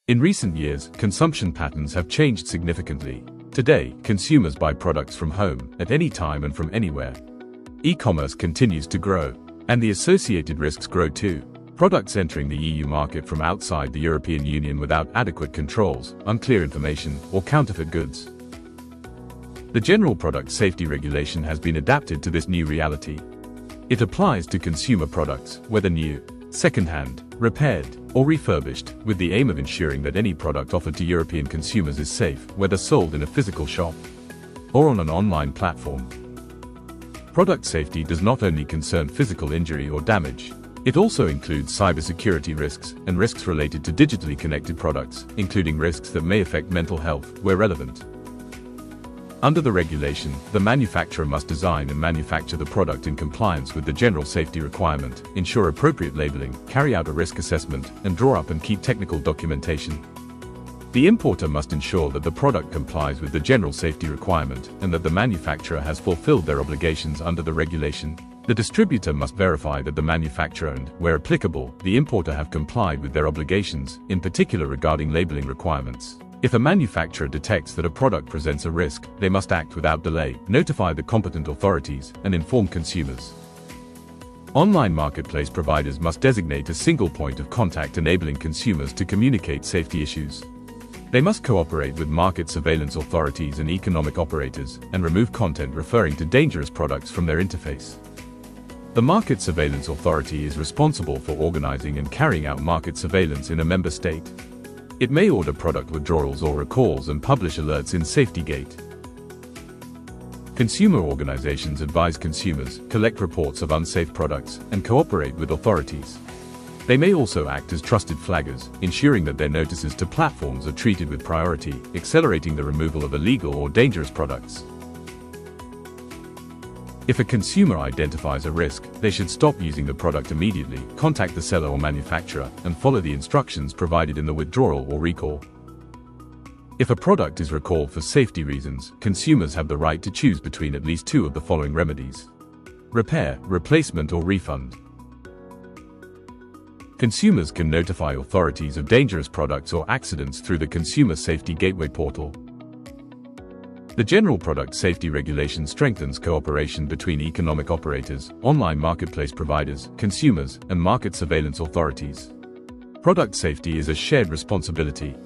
In recent years, consumption patterns have changed significantly. Today, consumers buy products from home, at any time and from anywhere. E-commerce continues to grow, and the associated risks grow too. Products entering the EU market from outside the European Union without adequate controls, unclear information, or counterfeit goods. The General Product Safety Regulation has been adapted to this new reality. It applies to consumer products, whether new, second-hand, repaired, or refurbished, with the aim of ensuring that any product offered to European consumers is safe, whether sold in a physical shop or on an online platform. Product safety does not only concern physical injury or damage, it also includes cybersecurity risks and risks related to digitally connected products, including risks that may affect mental health, where relevant. Under the regulation, the manufacturer must design and manufacture the product in compliance with the general safety requirement, ensure appropriate labeling, carry out a risk assessment, and draw up and keep technical documentation. The importer must ensure that the product complies with the general safety requirement and that the manufacturer has fulfilled their obligations under the regulation. The distributor must verify that the manufacturer and, where applicable, the importer have complied with their obligations, in particular regarding labeling requirements. If a manufacturer detects that a product presents a risk, they must act without delay, notify the competent authorities, and inform consumers. Online marketplace providers must designate a single point of contact enabling consumers to communicate safety issues. They must cooperate with market surveillance authorities and economic operators, and remove content referring to dangerous products from their interface. The Market Surveillance Authority is responsible for organizing and carrying out market surveillance in a member state. It may order product withdrawals or recalls and publish alerts in SafetyGate. Consumer organizations advise consumers, collect reports of unsafe products, and cooperate with authorities. They may also act as trusted flaggers, ensuring that their notices to platforms are treated with priority, accelerating the removal of illegal or dangerous products. If a consumer identifies a risk, they should stop using the product immediately, contact the seller or manufacturer, and follow the instructions provided in the withdrawal or recall. If a product is recalled for safety reasons, consumers have the right to choose between at least two of the following remedies: repair, replacement, or refund. Consumers can notify authorities of dangerous products or accidents through the Consumer Safety Gateway portal. The General Product Safety Regulation strengthens cooperation between economic operators, online marketplace providers, consumers, and market surveillance authorities. Product safety is a shared responsibility.